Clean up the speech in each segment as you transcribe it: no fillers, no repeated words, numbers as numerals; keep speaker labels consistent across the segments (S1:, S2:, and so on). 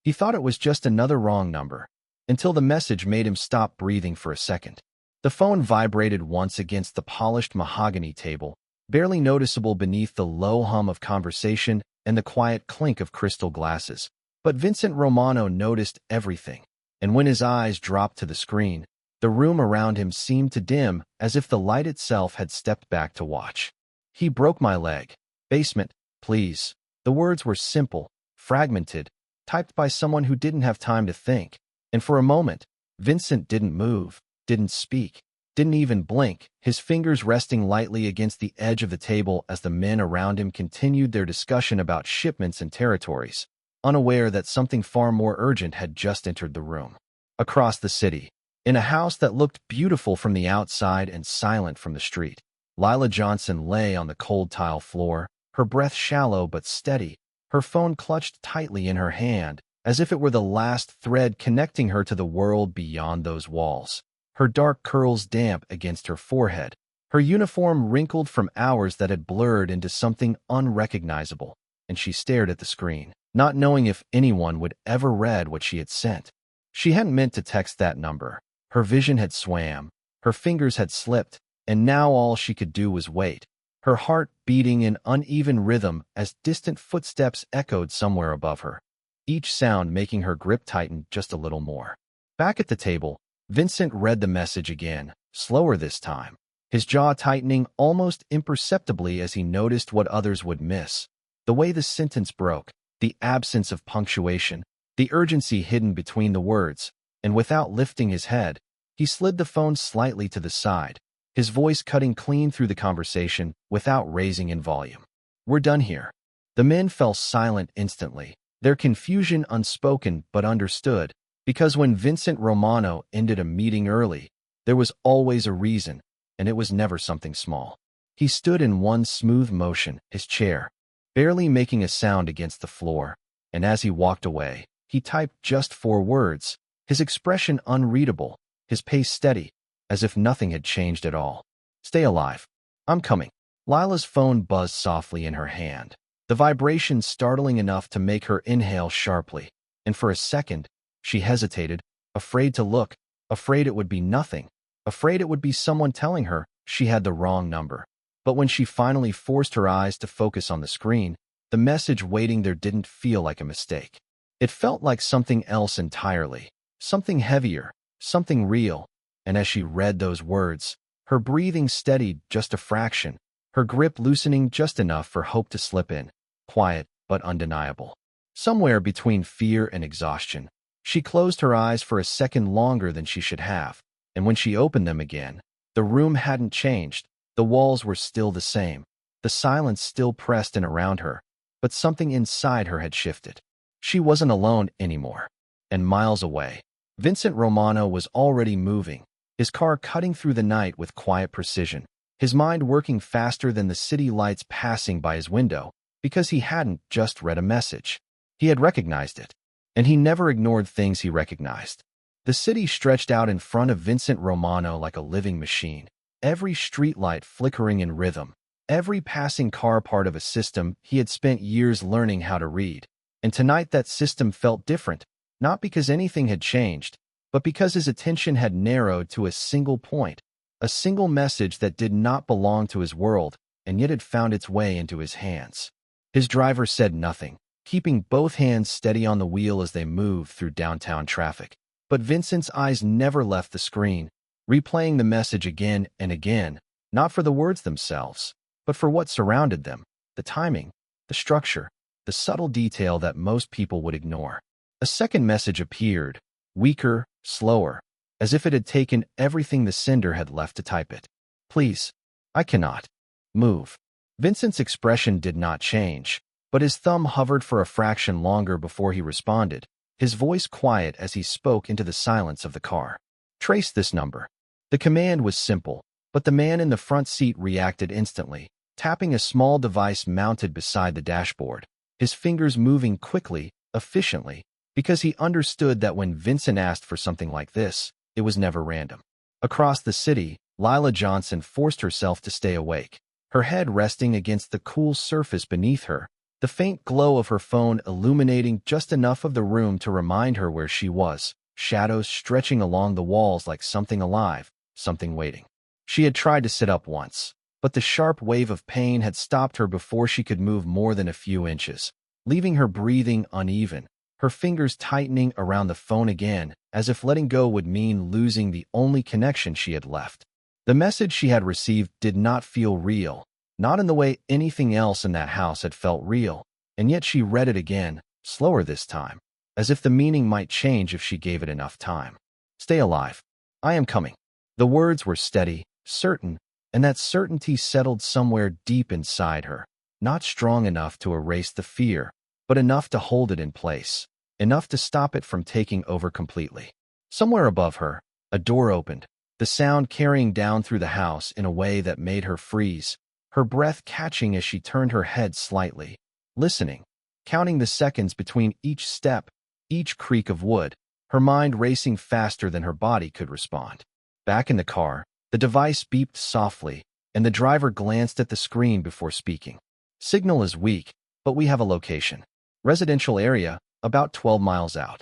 S1: He thought it was just another wrong number, until the message made him stop breathing for a second. The phone vibrated once against the polished mahogany table, barely noticeable beneath the low hum of conversation and the quiet clink of crystal glasses. But Vincent Romano noticed everything, and when his eyes dropped to the screen, the room around him seemed to dim as if the light itself had stepped back to watch. "He broke my leg. Basement, please." The words were simple, fragmented, typed by someone who didn't have time to think. And for a moment, Vincent didn't move, didn't speak, didn't even blink, his fingers resting lightly against the edge of the table as the men around him continued their discussion about shipments and territories, unaware that something far more urgent had just entered the room. Across the city, in a house that looked beautiful from the outside and silent from the street, Lila Johnson lay on the cold tile floor, her breath shallow but steady, her phone clutched tightly in her hand, as if it were the last thread connecting her to the world beyond those walls. Her dark curls damp against her forehead, her uniform wrinkled from hours that had blurred into something unrecognizable, and she stared at the screen, not knowing if anyone would ever read what she had sent. She hadn't meant to text that number. Her vision had swam, her fingers had slipped, and now all she could do was wait, her heart beating in uneven rhythm as distant footsteps echoed somewhere above her, each sound making her grip tighten just a little more. Back at the table, Vincent read the message again, slower this time, his jaw tightening almost imperceptibly as he noticed what others would miss. The way the sentence broke, the absence of punctuation, the urgency hidden between the words, and without lifting his head, he slid the phone slightly to the side, his voice cutting clean through the conversation without raising in volume. "We're done here." The men fell silent instantly, their confusion unspoken but understood, because when Vincent Romano ended a meeting early, there was always a reason, and it was never something small. He stood in one smooth motion, his chair, barely making a sound against the floor, and as he walked away, he typed just 4 words, his expression unreadable, his pace steady, as if nothing had changed at all. "Stay alive. I'm coming." Lila's phone buzzed softly in her hand, the vibration startling enough to make her inhale sharply, and for a second, she hesitated, afraid to look, afraid it would be nothing, afraid it would be someone telling her she had the wrong number. But when she finally forced her eyes to focus on the screen, the message waiting there didn't feel like a mistake. It felt like something else entirely, something heavier, something real, and as she read those words, her breathing steadied just a fraction, her grip loosening just enough for hope to slip in, quiet but undeniable. Somewhere between fear and exhaustion, she closed her eyes for a second longer than she should have, and when she opened them again, the room hadn't changed, the walls were still the same, the silence still pressed in around her, but something inside her had shifted. She wasn't alone anymore. And miles away, Vincent Romano was already moving, his car cutting through the night with quiet precision, his mind working faster than the city lights passing by his window, because he hadn't just read a message. He had recognized it. And he never ignored things he recognized. The city stretched out in front of Vincent Romano like a living machine, every streetlight flickering in rhythm, every passing car part of a system he had spent years learning how to read. And tonight that system felt different, not because anything had changed, but because his attention had narrowed to a single point, a single message that did not belong to his world, and yet had found its way into his hands. His driver said nothing, keeping both hands steady on the wheel as they moved through downtown traffic. But Vincent's eyes never left the screen, replaying the message again and again, not for the words themselves, but for what surrounded them, the timing, the structure, the subtle detail that most people would ignore. A second message appeared, weaker, slower, as if it had taken everything the sender had left to type it. "Please, I cannot move." Vincent's expression did not change, but his thumb hovered for a fraction longer before he responded, his voice quiet as he spoke into the silence of the car. "Trace this number." The command was simple, but the man in the front seat reacted instantly, tapping a small device mounted beside the dashboard, his fingers moving quickly, efficiently, because he understood that when Vincent asked for something like this, it was never random. Across the city, Lila Johnson forced herself to stay awake, her head resting against the cool surface beneath her, the faint glow of her phone illuminating just enough of the room to remind her where she was, shadows stretching along the walls like something alive, something waiting. She had tried to sit up once, but the sharp wave of pain had stopped her before she could move more than a few inches, leaving her breathing uneven, her fingers tightening around the phone again, as if letting go would mean losing the only connection she had left. The message she had received did not feel real, not in the way anything else in that house had felt real, and yet she read it again, slower this time, as if the meaning might change if she gave it enough time. Stay alive. I am coming. The words were steady, certain, and that certainty settled somewhere deep inside her, not strong enough to erase the fear, but enough to hold it in place, enough to stop it from taking over completely. Somewhere above her, a door opened, the sound carrying down through the house in a way that made her freeze, her breath catching as she turned her head slightly, listening, counting the seconds between each step, each creak of wood, her mind racing faster than her body could respond. Back in the car, the device beeped softly, and the driver glanced at the screen before speaking. Signal is weak, but we have a location. Residential area, about 12 miles out.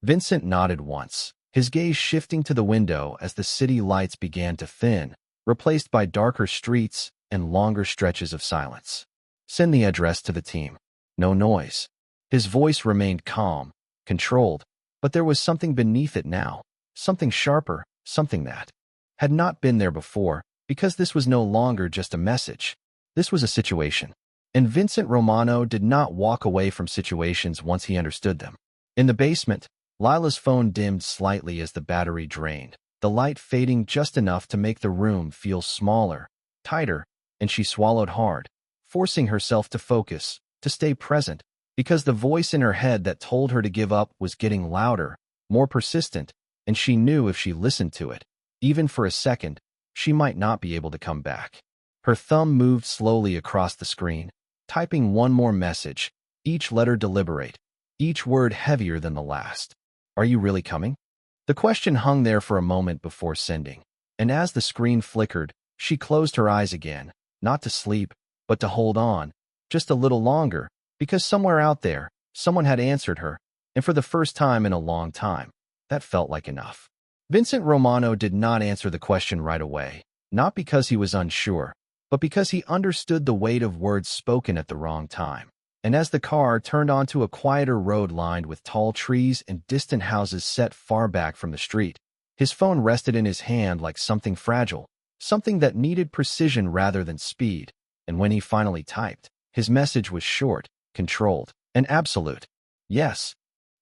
S1: Vincent nodded once, his gaze shifting to the window as the city lights began to thin, replaced by darker streets and longer stretches of silence. Send the address to the team. No noise. His voice remained calm, controlled, but there was something beneath it now, something sharper, something that had not been there before, because this was no longer just a message. This was a situation. And Vincent Romano did not walk away from situations once he understood them. In the basement, Lila's phone dimmed slightly as the battery drained, the light fading just enough to make the room feel smaller, tighter, and she swallowed hard, forcing herself to focus, to stay present, because the voice in her head that told her to give up was getting louder, more persistent, and she knew if she listened to it, even for a second, she might not be able to come back. Her thumb moved slowly across the screen, typing one more message, each letter deliberate, each word heavier than the last. Are you really coming? The question hung there for a moment before sending, and as the screen flickered, she closed her eyes again, not to sleep, but to hold on, just a little longer, because somewhere out there, someone had answered her, and for the first time in a long time, that felt like enough. Vincent Romano did not answer the question right away, not because he was unsure, but because he understood the weight of words spoken at the wrong time. And as the car turned onto a quieter road lined with tall trees and distant houses set far back from the street, his phone rested in his hand like something fragile, something that needed precision rather than speed. And when he finally typed, his message was short, controlled, and absolute. Yes.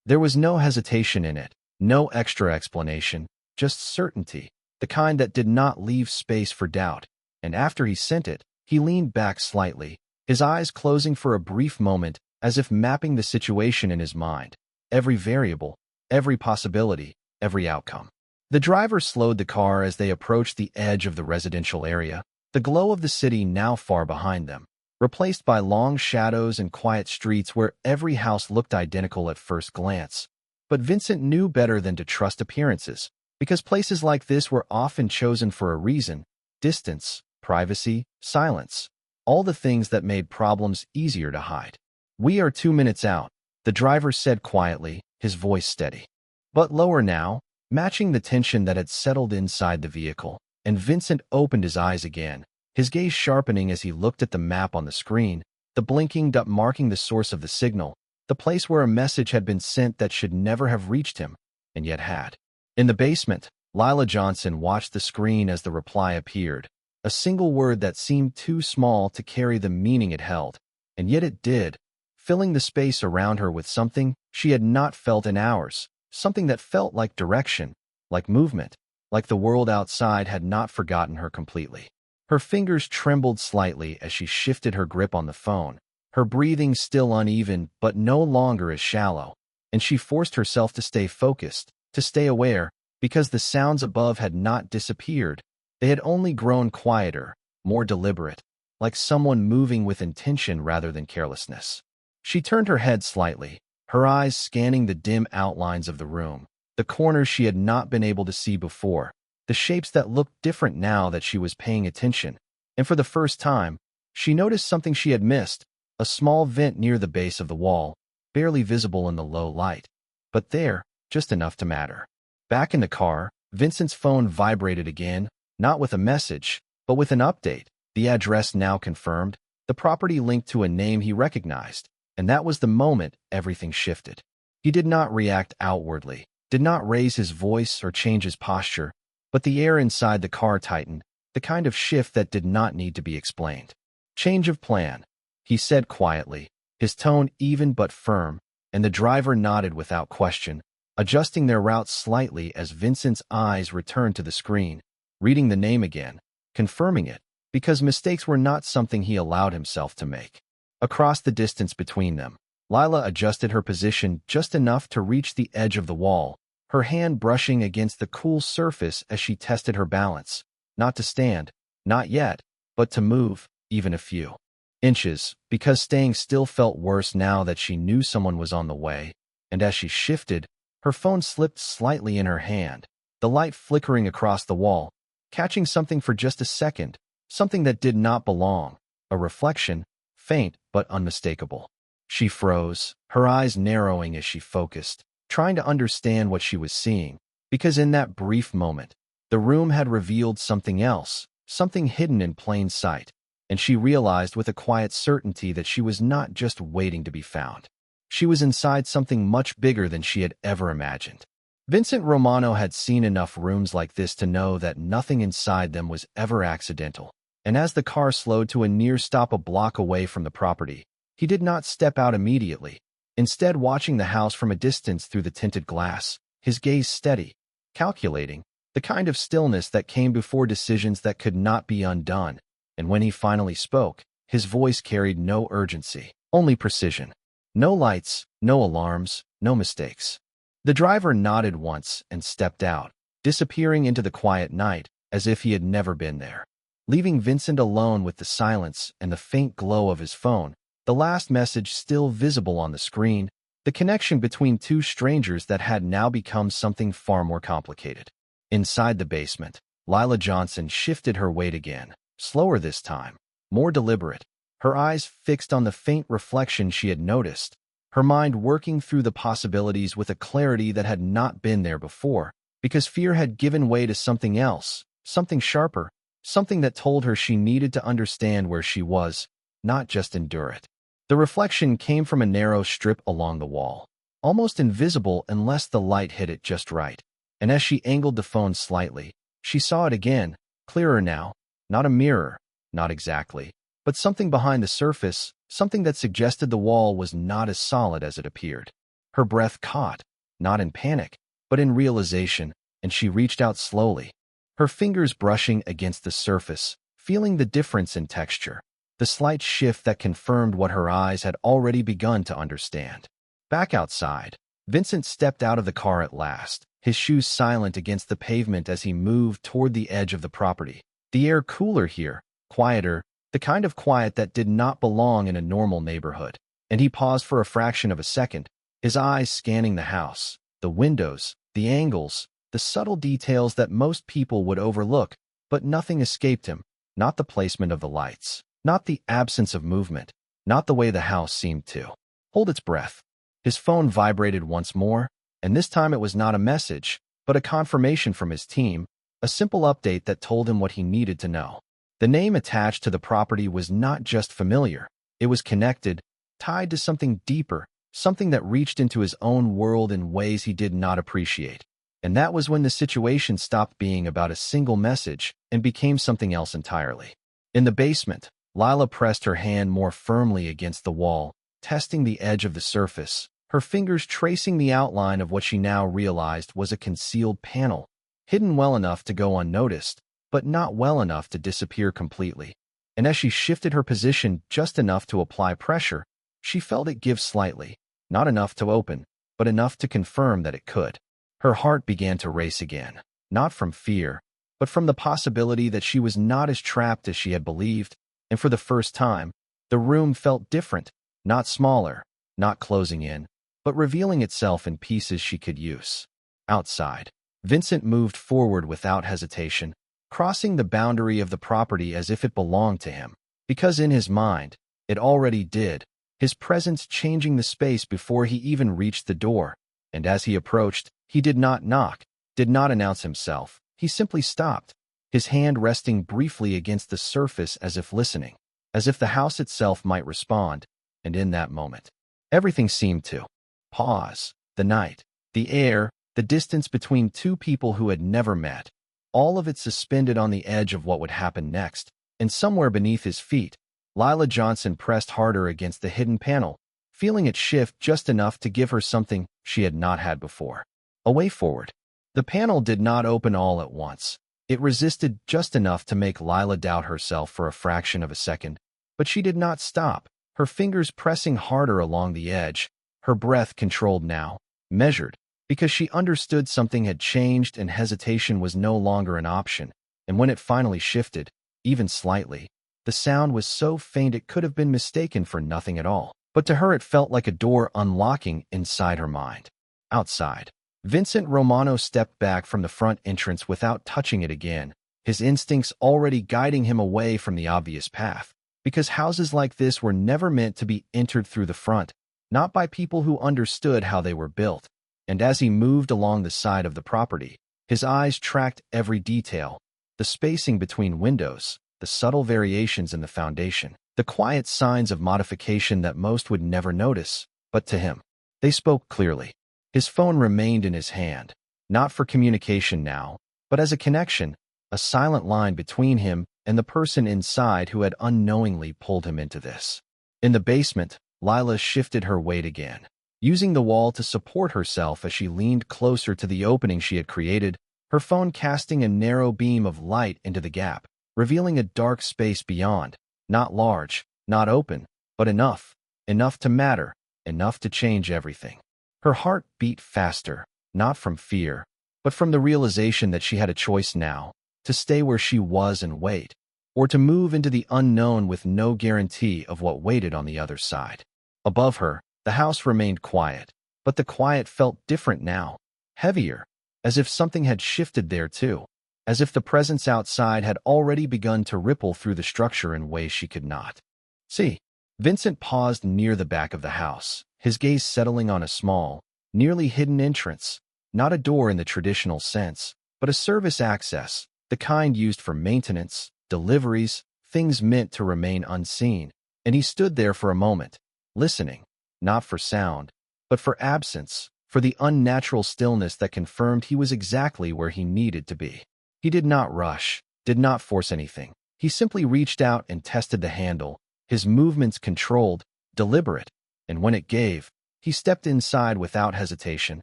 S1: There was no hesitation in it, no extra explanation, just certainty, the kind that did not leave space for doubt. And after he sent it, he leaned back slightly, his eyes closing for a brief moment, as if mapping the situation in his mind, every variable, every possibility, every outcome. The driver slowed the car as they approached the edge of the residential area, the glow of the city now far behind them, replaced by long shadows and quiet streets where every house looked identical at first glance. But Vincent knew better than to trust appearances, because places like this were often chosen for a reason: distance, privacy, silence, all the things that made problems easier to hide. We are 2 minutes out, the driver said quietly, his voice steady, but lower now, matching the tension that had settled inside the vehicle. And Vincent opened his eyes again, his gaze sharpening as he looked at the map on the screen, the blinking dot marking the source of the signal, the place where a message had been sent that should never have reached him, and yet had. In the basement, Lila Johnson watched the screen as the reply appeared, a single word that seemed too small to carry the meaning it held, and yet it did, filling the space around her with something she had not felt in hours, something that felt like direction, like movement, like the world outside had not forgotten her completely. Her fingers trembled slightly as she shifted her grip on the phone, her breathing still uneven but no longer as shallow, and she forced herself to stay focused, to stay aware, because the sounds above had not disappeared. They had only grown quieter, more deliberate, like someone moving with intention rather than carelessness. She turned her head slightly, her eyes scanning the dim outlines of the room, the corners she had not been able to see before, the shapes that looked different now that she was paying attention. And for the first time, she noticed something she had missed, a small vent near the base of the wall, barely visible in the low light. But there, just enough to matter. Back in the car, Vincent's phone vibrated again, not with a message, but with an update. The address now confirmed, the property linked to a name he recognized, and that was the moment everything shifted. He did not react outwardly, did not raise his voice or change his posture, but the air inside the car tightened, the kind of shift that did not need to be explained. "Change of plan," he said quietly, his tone even but firm, and the driver nodded without question, adjusting their route slightly as Vincent's eyes returned to the screen, reading the name again, confirming it, because mistakes were not something he allowed himself to make. Across the distance between them, Lila adjusted her position just enough to reach the edge of the wall, her hand brushing against the cool surface as she tested her balance, not to stand, not yet, but to move, even a few inches, because staying still felt worse now that she knew someone was on the way, and as she shifted, her phone slipped slightly in her hand, the light flickering across the wall, catching something for just a second, something that did not belong, a reflection, faint but unmistakable. She froze, her eyes narrowing as she focused, trying to understand what she was seeing, because in that brief moment, the room had revealed something else, something hidden in plain sight, and she realized with a quiet certainty that she was not just waiting to be found. She was inside something much bigger than she had ever imagined. Vincent Romano had seen enough rooms like this to know that nothing inside them was ever accidental, and as the car slowed to a near stop a block away from the property, he did not step out immediately, instead watching the house from a distance through the tinted glass, his gaze steady, calculating, the kind of stillness that came before decisions that could not be undone, and when he finally spoke, his voice carried no urgency, only precision. No lights, no alarms, no mistakes. The driver nodded once and stepped out, disappearing into the quiet night as if he had never been there, leaving Vincent alone with the silence and the faint glow of his phone, the last message still visible on the screen, the connection between two strangers that had now become something far more complicated. Inside the basement, Lila Johnson shifted her weight again, slower this time, more deliberate, her eyes fixed on the faint reflection she had noticed, her mind working through the possibilities with a clarity that had not been there before, because fear had given way to something else, something sharper, something that told her she needed to understand where she was, not just endure it. The reflection came from a narrow strip along the wall, almost invisible unless the light hit it just right, and as she angled the phone slightly, she saw it again, clearer now, not a mirror, not exactly, but something behind the surface, something that suggested the wall was not as solid as it appeared. Her breath caught, not in panic, but in realization, and she reached out slowly, her fingers brushing against the surface, feeling the difference in texture, the slight shift that confirmed what her eyes had already begun to understand. Back outside, Vincent stepped out of the car at last, his shoes silent against the pavement as he moved toward the edge of the property. The air cooler here, quieter, the kind of quiet that did not belong in a normal neighborhood, and he paused for a fraction of a second, his eyes scanning the house, the windows, the angles, the subtle details that most people would overlook, but nothing escaped him, not the placement of the lights, not the absence of movement, not the way the house seemed to hold its breath. His phone vibrated once more, and this time it was not a message, but a confirmation from his team, a simple update that told him what he needed to know. The name attached to the property was not just familiar, it was connected, tied to something deeper, something that reached into his own world in ways he did not appreciate. And that was when the situation stopped being about a single message and became something else entirely. In the basement, Lila pressed her hand more firmly against the wall, testing the edge of the surface, her fingers tracing the outline of what she now realized was a concealed panel, hidden well enough to go unnoticed, but not well enough to disappear completely. And as she shifted her position just enough to apply pressure, she felt it give slightly, not enough to open, but enough to confirm that it could. Her heart began to race again, not from fear, but from the possibility that she was not as trapped as she had believed, and for the first time, the room felt different, not smaller, not closing in, but revealing itself in pieces she could use. Outside, Vincent moved forward without hesitation, crossing the boundary of the property as if it belonged to him, because in his mind, It already did, his presence changing the space before he even reached the door, and as he approached, he did not knock, did not announce himself. He simply stopped, his hand resting briefly against the surface as if listening, as if the house itself might respond, and in that moment, everything seemed to pause. The night, the air, the distance between two people who had never met, all of it suspended on the edge of what would happen next, and somewhere beneath his feet, Lila Johnson pressed harder against the hidden panel, feeling it shift just enough to give her something she had not had before. A way forward. The panel did not open all at once. It resisted just enough to make Lila doubt herself for a fraction of a second, but she did not stop, her fingers pressing harder along the edge, her breath controlled now, measured, because she understood something had changed and hesitation was no longer an option, and when it finally shifted, even slightly, the sound was so faint it could have been mistaken for nothing at all. But to her it felt like a door unlocking inside her mind. Outside, Vincent Romano stepped back from the front entrance without touching it again, his instincts already guiding him away from the obvious path, because houses like this were never meant to be entered through the front, not by people who understood how they were built. And as he moved along the side of the property, his eyes tracked every detail, the spacing between windows, the subtle variations in the foundation, the quiet signs of modification that most would never notice, but to him, they spoke clearly. His phone remained in his hand, not for communication now, but as a connection, a silent line between him and the person inside who had unknowingly pulled him into this. In the basement, Lila shifted her weight again, using the wall to support herself as she leaned closer to the opening she had created, her phone casting a narrow beam of light into the gap, revealing a dark space beyond. Not large, not open, but enough to matter, enough to change everything. Her heart beat faster, not from fear, but from the realization that she had a choice now, to stay where she was and wait, or to move into the unknown with no guarantee of what waited on the other side. Above her, the house remained quiet, but the quiet felt different now, heavier, as if something had shifted there too. As if the presence outside had already begun to ripple through the structure in ways she could not see. Vincent paused near the back of the house, his gaze settling on a small, nearly hidden entrance, not a door in the traditional sense, but a service access, the kind used for maintenance, deliveries, things meant to remain unseen. And he stood there for a moment, listening, not for sound, but for absence, for the unnatural stillness that confirmed he was exactly where he needed to be. He did not rush, did not force anything. He simply reached out and tested the handle, his movements controlled, deliberate, and when it gave, he stepped inside without hesitation,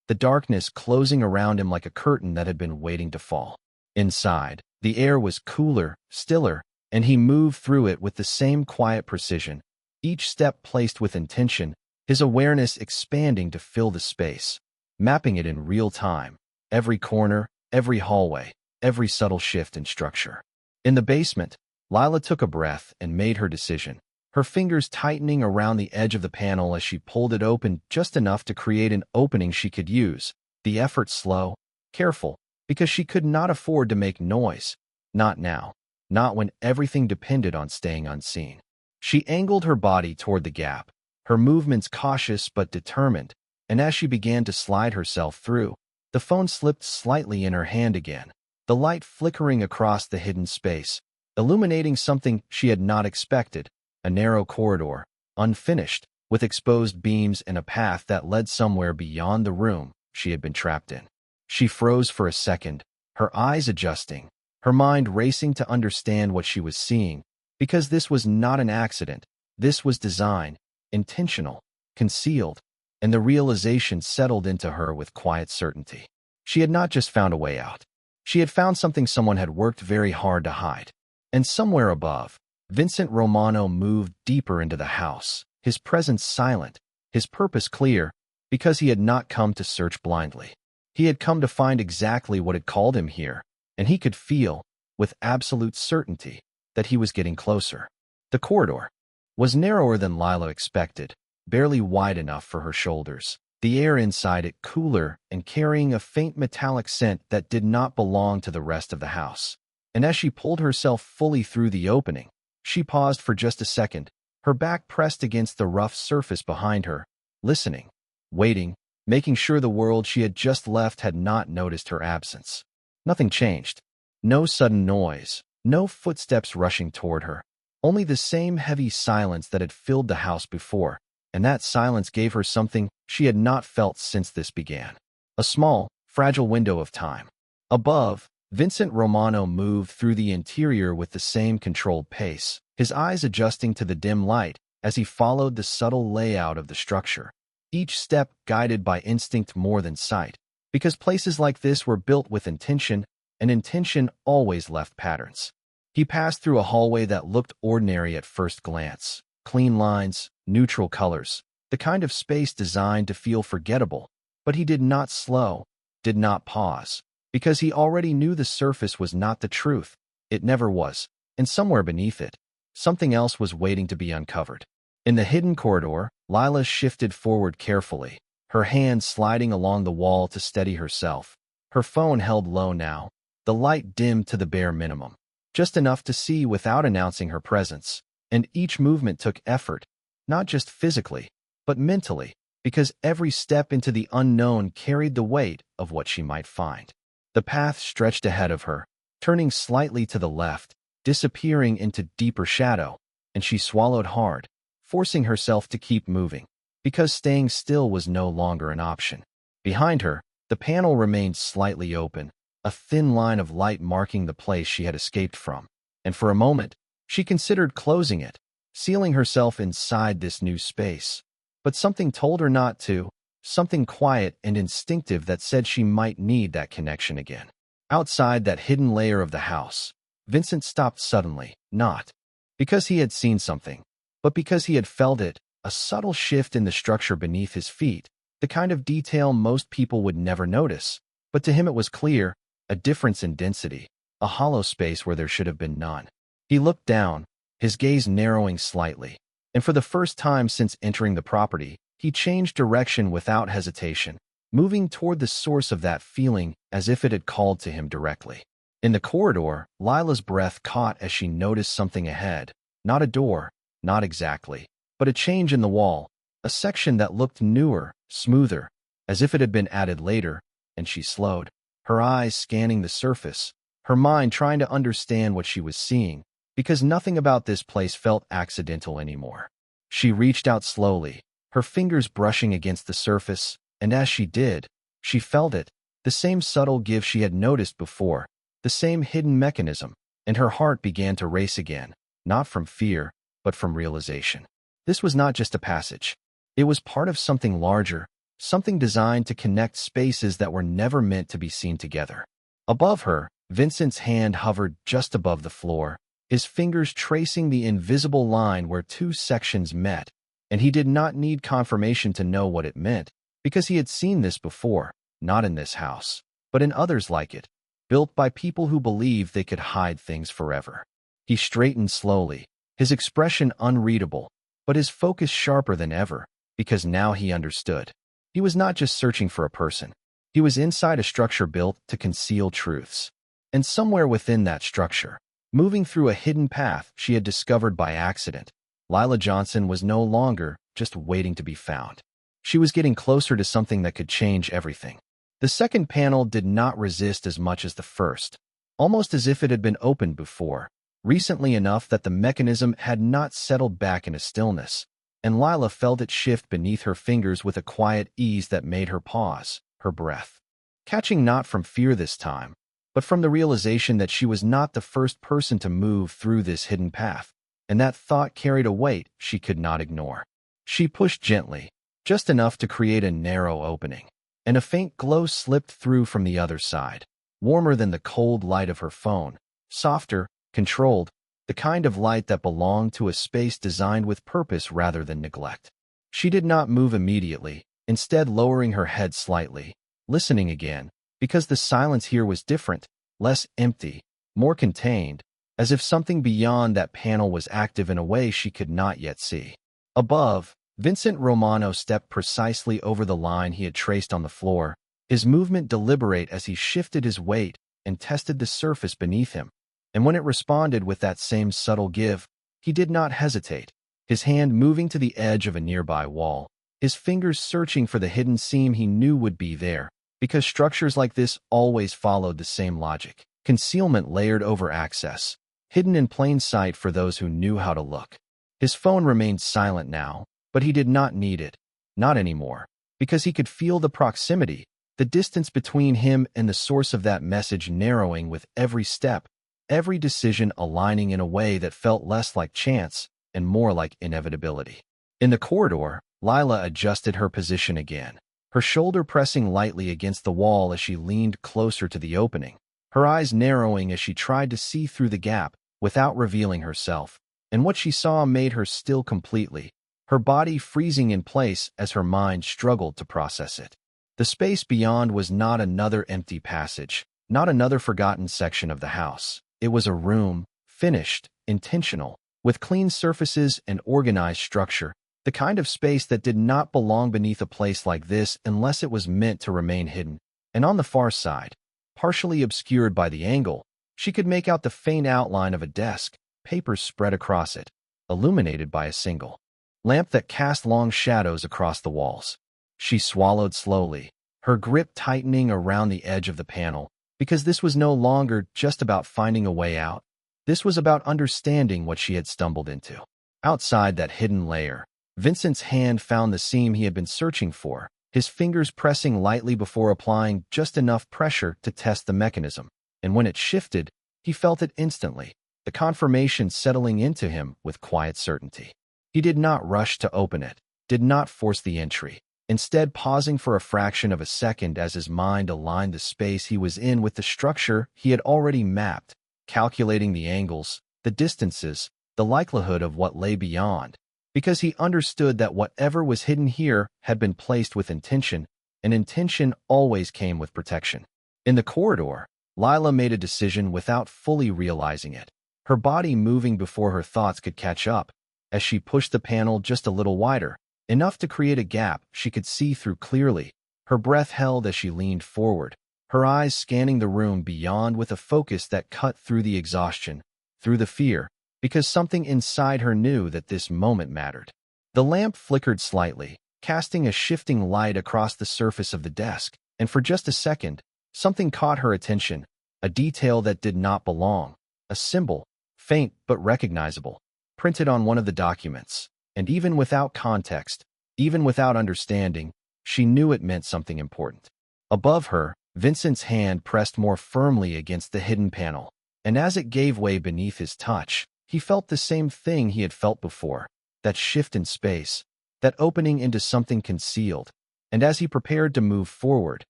S1: the darkness closing around him like a curtain that had been waiting to fall. Inside, the air was cooler, stiller, and he moved through it with the same quiet precision, each step placed with intention, his awareness expanding to fill the space, mapping it in real time, every corner, every hallway, every subtle shift in structure. In the basement, Lila took a breath and made her decision, her fingers tightening around the edge of the panel as she pulled it open just enough to create an opening she could use, the effort slow, careful, because she could not afford to make noise. Not now, not when everything depended on staying unseen. She angled her body toward the gap, her movements cautious but determined, and as she began to slide herself through, the phone slipped slightly in her hand again, the light flickering across the hidden space, illuminating something she had not expected, a narrow corridor, unfinished, with exposed beams and a path that led somewhere beyond the room she had been trapped in. She froze for a second, her eyes adjusting, her mind racing to understand what she was seeing, because this was not an accident, this was design, intentional, concealed, and the realization settled into her with quiet certainty. She had not just found a way out. She had found something someone had worked very hard to hide. And somewhere above, Vincent Romano moved deeper into the house, his presence silent, his purpose clear, because he had not come to search blindly. He had come to find exactly what had called him here, and he could feel, with absolute certainty, that he was getting closer. The corridor was narrower than Lila expected, barely wide enough for her shoulders, the air inside it cooler and carrying a faint metallic scent that did not belong to the rest of the house. And as she pulled herself fully through the opening, she paused for just a second, her back pressed against the rough surface behind her, listening, waiting, making sure the world she had just left had not noticed her absence. Nothing changed. No sudden noise, no footsteps rushing toward her. Only the same heavy silence that had filled the house before, and that silence gave her something she had not felt since this began. A small, fragile window of time. Above, Vincent Romano moved through the interior with the same controlled pace, his eyes adjusting to the dim light as he followed the subtle layout of the structure, each step guided by instinct more than sight, because places like this were built with intention, and intention always left patterns. He passed through a hallway that looked ordinary at first glance, clean lines, neutral colors, the kind of space designed to feel forgettable, but he did not slow, did not pause, because he already knew the surface was not the truth. It never was, and somewhere beneath it, something else was waiting to be uncovered. In the hidden corridor, Lila shifted forward carefully, her hand sliding along the wall to steady herself. Her phone held low now, the light dimmed to the bare minimum, just enough to see without announcing her presence, and each movement took effort, not just physically, but mentally, because every step into the unknown carried the weight of what she might find. The path stretched ahead of her, turning slightly to the left, disappearing into deeper shadow, and she swallowed hard, forcing herself to keep moving, because staying still was no longer an option. Behind her, the panel remained slightly open, a thin line of light marking the place she had escaped from, and for a moment, she considered closing it, sealing herself inside this new space. But something told her not to, something quiet and instinctive that said she might need that connection again. Outside that hidden layer of the house, Vincent stopped suddenly, not because he had seen something, but because he had felt it, a subtle shift in the structure beneath his feet, the kind of detail most people would never notice. But to him it was clear, a difference in density, a hollow space where there should have been none. He looked down, his gaze narrowing slightly, and for the first time since entering the property, he changed direction without hesitation, moving toward the source of that feeling as if it had called to him directly. In the corridor, Lila's breath caught as she noticed something ahead, not a door, not exactly, but a change in the wall, a section that looked newer, smoother, as if it had been added later, and she slowed, her eyes scanning the surface, her mind trying to understand what she was seeing, because nothing about this place felt accidental anymore. She reached out slowly, her fingers brushing against the surface, and as she did, she felt it, the same subtle give she had noticed before, the same hidden mechanism, and her heart began to race again, not from fear, but from realization. This was not just a passage. It was part of something larger, something designed to connect spaces that were never meant to be seen together. Above her, Vincent's hand hovered just above the floor, his fingers tracing the invisible line where two sections met, and he did not need confirmation to know what it meant, because he had seen this before, not in this house, but in others like it, built by people who believed they could hide things forever. He straightened slowly, his expression unreadable, but his focus sharper than ever, because now he understood. He was not just searching for a person. He was inside a structure built to conceal truths. And somewhere within that structure, moving through a hidden path she had discovered by accident, Lila Johnson was no longer just waiting to be found. She was getting closer to something that could change everything. The second panel did not resist as much as the first, almost as if it had been opened before, recently enough that the mechanism had not settled back into stillness, and Lila felt it shift beneath her fingers with a quiet ease that made her pause, her breath catching not from fear this time, but from the realization that she was not the first person to move through this hidden path, and that thought carried a weight she could not ignore. She pushed gently, just enough to create a narrow opening, and a faint glow slipped through from the other side, warmer than the cold light of her phone, softer, controlled, the kind of light that belonged to a space designed with purpose rather than neglect. She did not move immediately, instead lowering her head slightly, listening again, because the silence here was different, less empty, more contained, as if something beyond that panel was active in a way she could not yet see. Above, Vincent Romano stepped precisely over the line he had traced on the floor, his movement deliberate as he shifted his weight and tested the surface beneath him. And when it responded with that same subtle give, he did not hesitate. his hand moving to the edge of a nearby wall, his fingers searching for the hidden seam he knew would be there, because structures like this always followed the same logic. Concealment layered over access, hidden in plain sight for those who knew how to look. His phone remained silent now, but he did not need it. Not anymore. Because he could feel the proximity, the distance between him and the source of that message narrowing with every step, every decision aligning in a way that felt less like chance and more like inevitability. In the corridor, Lila adjusted her position again, her shoulder pressing lightly against the wall as she leaned closer to the opening, her eyes narrowing as she tried to see through the gap without revealing herself. And what she saw made her still completely, her body freezing in place as her mind struggled to process it. The space beyond was not another empty passage, not another forgotten section of the house. It was a room, finished, intentional, with clean surfaces and organized structure, the kind of space that did not belong beneath a place like this unless it was meant to remain hidden. And on the far side, partially obscured by the angle, she could make out the faint outline of a desk, papers spread across it, illuminated by a single lamp that cast long shadows across the walls. She swallowed slowly, her grip tightening around the edge of the panel, because this was no longer just about finding a way out. This was about understanding what she had stumbled into. Outside that hidden layer, Vincent's hand found the seam he had been searching for, his fingers pressing lightly before applying just enough pressure to test the mechanism. And when it shifted, he felt it instantly, the confirmation settling into him with quiet certainty. He did not rush to open it, did not force the entry, instead pausing for a fraction of a second as his mind aligned the space he was in with the structure he had already mapped, calculating the angles, the distances, the likelihood of what lay beyond, because he understood that whatever was hidden here had been placed with intention, and intention always came with protection. In the corridor, Lila made a decision without fully realizing it, her body moving before her thoughts could catch up, as she pushed the panel just a little wider, enough to create a gap she could see through clearly. Her breath held as she leaned forward, her eyes scanning the room beyond with a focus that cut through the exhaustion, through the fear, because something inside her knew that this moment mattered. The lamp flickered slightly, casting a shifting light across the surface of the desk, and for just a second, something caught her attention, a detail that did not belong, a symbol, faint but recognizable, printed on one of the documents, and even without context, even without understanding, she knew it meant something important. Above her, Vincent's hand pressed more firmly against the hidden panel, and as it gave way beneath his touch, he felt the same thing he had felt before, that shift in space, that opening into something concealed, and as he prepared to move forward,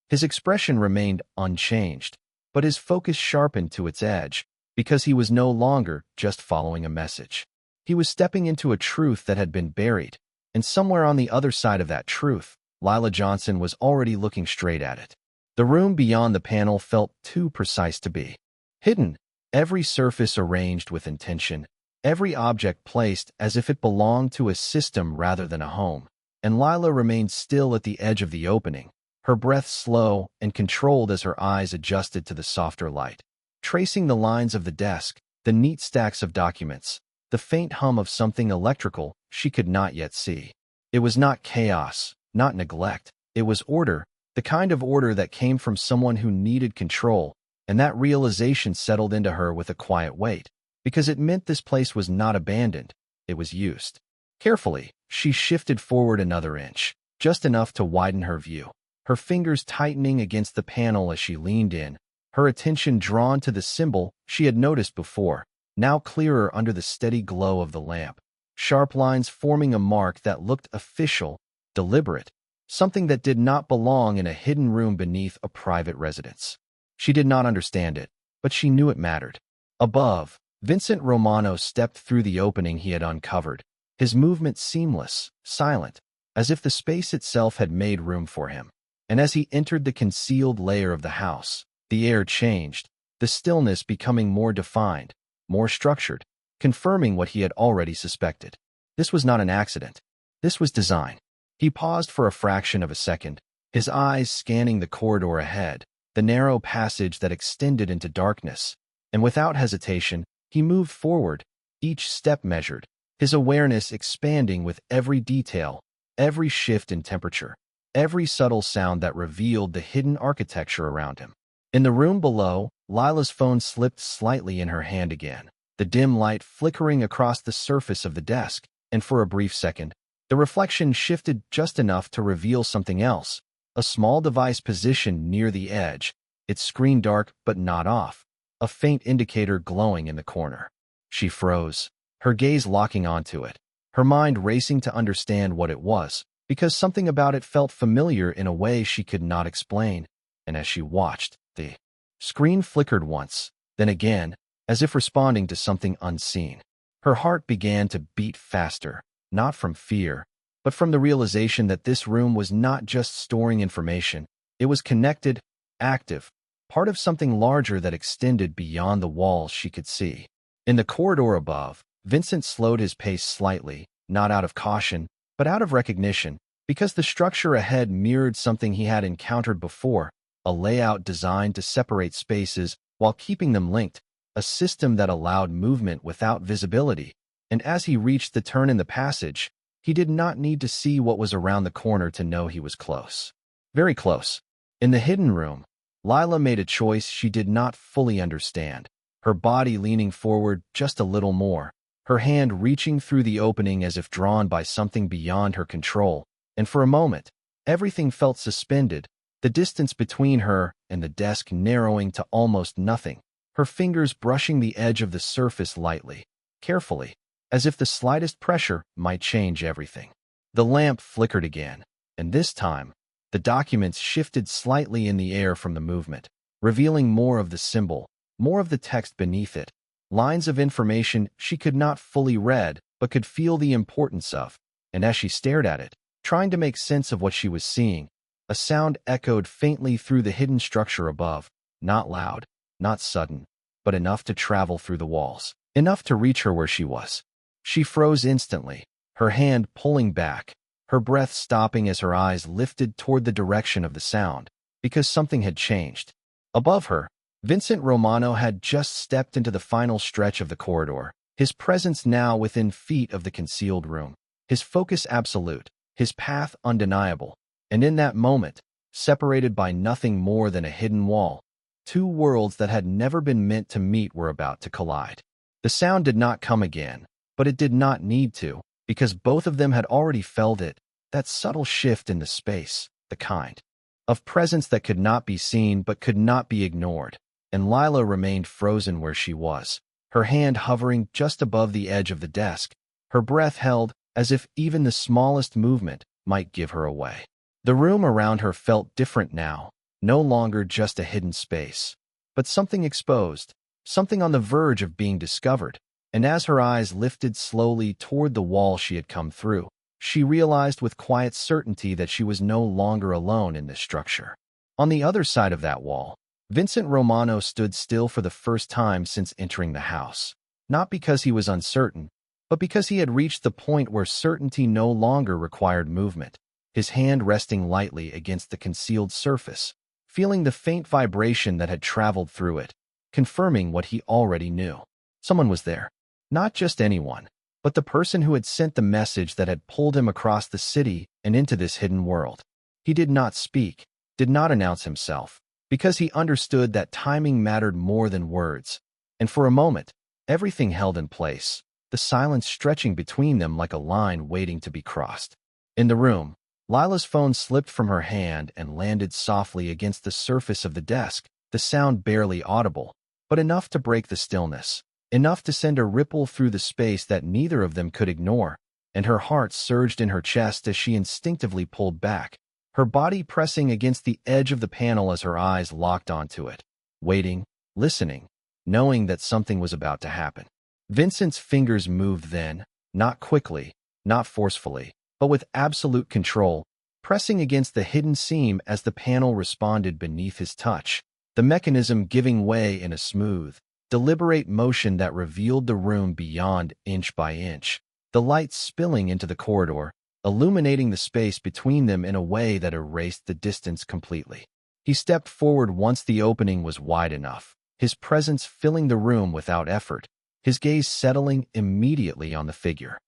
S1: his expression remained unchanged, but his focus sharpened to its edge, because he was no longer just following a message. He was stepping into a truth that had been buried, and somewhere on the other side of that truth, Lila Johnson was already looking straight at it. The room beyond the panel felt too precise to be hidden, every surface arranged with intention, every object placed as if it belonged to a system rather than a home. And Lila remained still at the edge of the opening, her breath slow and controlled as her eyes adjusted to the softer light, tracing the lines of the desk, the neat stacks of documents, the faint hum of something electrical she could not yet see. It was not chaos, not neglect. It was order, the kind of order that came from someone who needed control, and that realization settled into her with a quiet weight, because it meant this place was not abandoned, it was used. Carefully, she shifted forward another inch, just enough to widen her view, her fingers tightening against the panel as she leaned in, her attention drawn to the symbol she had noticed before, now clearer under the steady glow of the lamp, sharp lines forming a mark that looked official, deliberate, something that did not belong in a hidden room beneath a private residence. She did not understand it, but she knew it mattered. Above, Vincent Romano stepped through the opening he had uncovered, his movement seamless, silent, as if the space itself had made room for him. And as he entered the concealed layer of the house, the air changed, the stillness becoming more defined, more structured, confirming what he had already suspected. This was not an accident. This was design. He paused for a fraction of a second, his eyes scanning the corridor ahead, the narrow passage that extended into darkness, and without hesitation, he moved forward, each step measured, his awareness expanding with every detail, every shift in temperature, every subtle sound that revealed the hidden architecture around him. In the room below, Lila's phone slipped slightly in her hand again, the dim light flickering across the surface of the desk, and for a brief second, the reflection shifted just enough to reveal something else, a small device positioned near the edge, its screen dark but not off, a faint indicator glowing in the corner. She froze, her gaze locking onto it, her mind racing to understand what it was, because something about it felt familiar in a way she could not explain, and as she watched, the screen flickered once, then again, as if responding to something unseen. Her heart began to beat faster, not from fear, but from the realization that this room was not just storing information, it was connected, active, part of something larger that extended beyond the walls she could see. In the corridor above, Vincent slowed his pace slightly, not out of caution, but out of recognition, because the structure ahead mirrored something he had encountered before, a layout designed to separate spaces while keeping them linked, a system that allowed movement without visibility. And as he reached the turn in the passage, he did not need to see what was around the corner to know he was close. Very close. In the hidden room, Lila made a choice she did not fully understand, her body leaning forward just a little more, her hand reaching through the opening as if drawn by something beyond her control, and for a moment, everything felt suspended, the distance between her and the desk narrowing to almost nothing, her fingers brushing the edge of the surface lightly, carefully, as if the slightest pressure might change everything. The lamp flickered again, and this time, the documents shifted slightly in the air from the movement, revealing more of the symbol, more of the text beneath it, lines of information she could not fully read but could feel the importance of, and as she stared at it, trying to make sense of what she was seeing, a sound echoed faintly through the hidden structure above, not loud, not sudden, but enough to travel through the walls, enough to reach her where she was. She froze instantly, her hand pulling back, her breath stopping as her eyes lifted toward the direction of the sound, because something had changed. Above her, Vincent Romano had just stepped into the final stretch of the corridor, his presence now within feet of the concealed room, his focus absolute, his path undeniable, and in that moment, separated by nothing more than a hidden wall, two worlds that had never been meant to meet were about to collide. The sound did not come again, but it did not need to, because both of them had already felt it, that subtle shift in the space, the kind of presence that could not be seen but could not be ignored, and Lila remained frozen where she was, her hand hovering just above the edge of the desk, her breath held as if even the smallest movement might give her away. The room around her felt different now, no longer just a hidden space, but something exposed, something on the verge of being discovered, and as her eyes lifted slowly toward the wall she had come through, she realized with quiet certainty that she was no longer alone in this structure. On the other side of that wall, Vincent Romano stood still for the first time since entering the house, not because he was uncertain, but because he had reached the point where certainty no longer required movement, his hand resting lightly against the concealed surface, feeling the faint vibration that had traveled through it, confirming what he already knew. Someone was there. Not just anyone, but the person who had sent the message that had pulled him across the city and into this hidden world. He did not speak, did not announce himself, because he understood that timing mattered more than words. And for a moment, everything held in place, the silence stretching between them like a line waiting to be crossed. In the room, Lila's phone slipped from her hand and landed softly against the surface of the desk, the sound barely audible, but enough to break the stillness, enough to send a ripple through the space that neither of them could ignore, and her heart surged in her chest as she instinctively pulled back, her body pressing against the edge of the panel as her eyes locked onto it, waiting, listening, knowing that something was about to happen. Vincent's fingers moved then, not quickly, not forcefully, but with absolute control, pressing against the hidden seam as the panel responded beneath his touch, the mechanism giving way in a smooth, deliberate motion that revealed the room beyond inch by inch, the light spilling into the corridor, illuminating the space between them in a way that erased the distance completely. He stepped forward once the opening was wide enough, his presence filling the room without effort, his gaze settling immediately on the figure.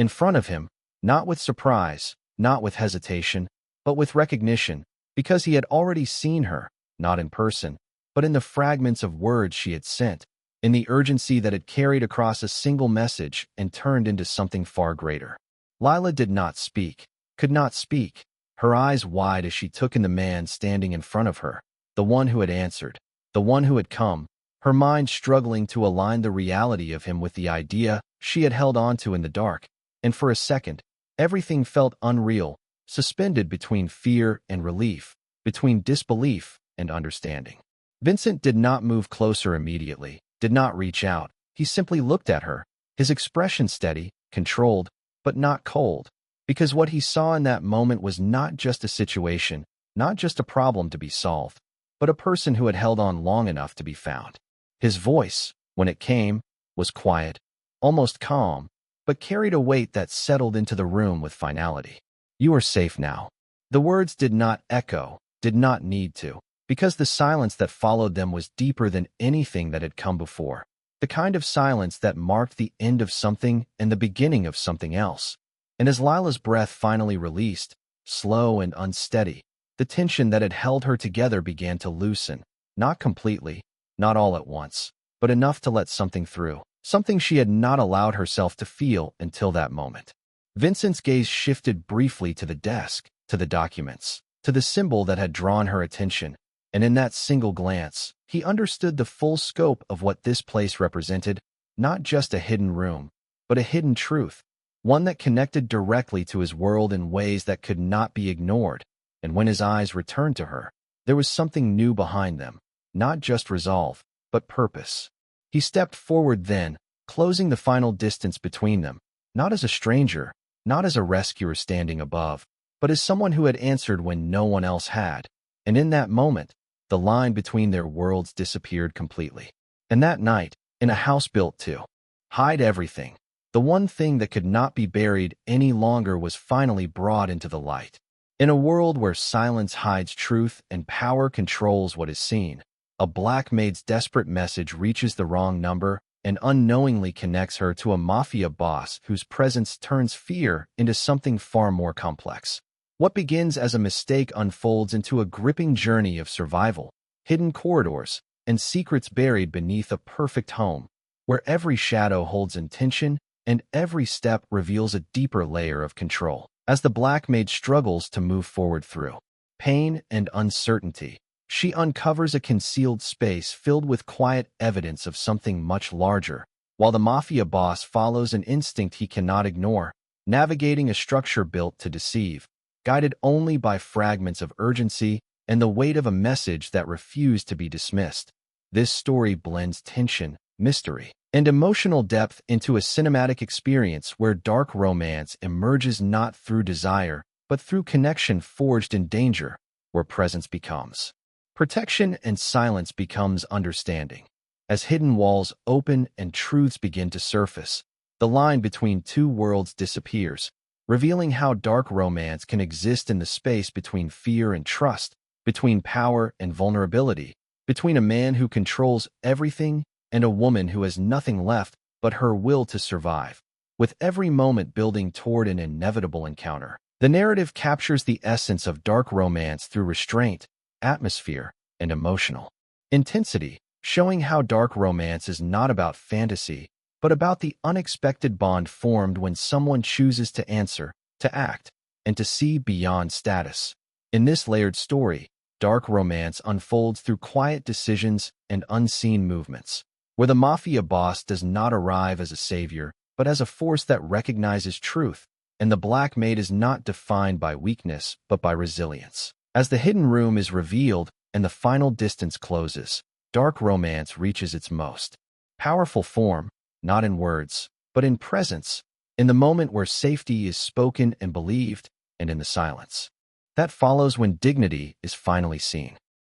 S1: In front of him, not with surprise, not with hesitation, but with recognition, because he had already seen her, not in person, but in the fragments of words she had sent, in the urgency that had carried across a single message and turned into something far greater. Lila did not speak, could not speak, her eyes wide as she took in the man standing in front of her, the one who had answered, the one who had come, her mind struggling to align the reality of him with the idea she had held onto in the dark, and for a second, everything felt unreal, suspended between fear and relief, between disbelief and understanding. Vincent did not move closer immediately, did not reach out. He simply looked at her, his expression steady, controlled, but not cold, because what he saw in that moment was not just a situation, not just a problem to be solved, but a person who had held on long enough to be found. His voice, when it came, was quiet, almost calm, but carried a weight that settled into the room with finality. "You are safe now." The words did not echo, did not need to, because the silence that followed them was deeper than anything that had come before. The kind of silence that marked the end of something and the beginning of something else. And as Lila's breath finally released, slow and unsteady, the tension that had held her together began to loosen, not completely, not all at once, but enough to let something through, something she had not allowed herself to feel until that moment. Vincent's gaze shifted briefly to the desk, to the documents, to the symbol that had drawn her attention, and in that single glance, he understood the full scope of what this place represented, not just a hidden room, but a hidden truth, one that connected directly to his world in ways that could not be ignored. And when his eyes returned to her, there was something new behind them, not just resolve, but purpose. He stepped forward then, closing the final distance between them, not as a stranger, not as a rescuer standing above, but as someone who had answered when no one else had. And in that moment, the line between their worlds disappeared completely. And that night, in a house built to hide everything, the one thing that could not be buried any longer was finally brought into the light. In a world where silence hides truth and power controls what is seen, a black maid's desperate message reaches the wrong number and unknowingly connects her to a mafia boss whose presence turns fear into something far more complex. What begins as a mistake unfolds into a gripping journey of survival, hidden corridors, and secrets buried beneath a perfect home, where every shadow holds intention and every step reveals a deeper layer of control. As the black maid struggles to move forward through pain and uncertainty, she uncovers a concealed space filled with quiet evidence of something much larger, while the mafia boss follows an instinct he cannot ignore, navigating a structure built to deceive, guided only by fragments of urgency and the weight of a message that refused to be dismissed. This story blends tension, mystery, and emotional depth into a cinematic experience where dark romance emerges not through desire, but through connection forged in danger, where presence becomes protection and silence becomes understanding. As hidden walls open and truths begin to surface, the line between two worlds disappears, revealing how dark romance can exist in the space between fear and trust, between power and vulnerability, between a man who controls everything and a woman who has nothing left but her will to survive. With every moment building toward an inevitable encounter, the narrative captures the essence of dark romance through restraint, atmosphere, and emotional intensity, showing how dark romance is not about fantasy, but about the unexpected bond formed when someone chooses to answer, to act, and to see beyond status. In this layered story, dark romance unfolds through quiet decisions and unseen movements, where the mafia boss does not arrive as a savior, but as a force that recognizes truth, and the black maid is not defined by weakness, but by resilience. As the hidden room is revealed and the final distance closes, dark romance reaches its most powerful form, not in words, but in presence, in the moment where safety is spoken and believed, and in the silence that follows when dignity is finally seen.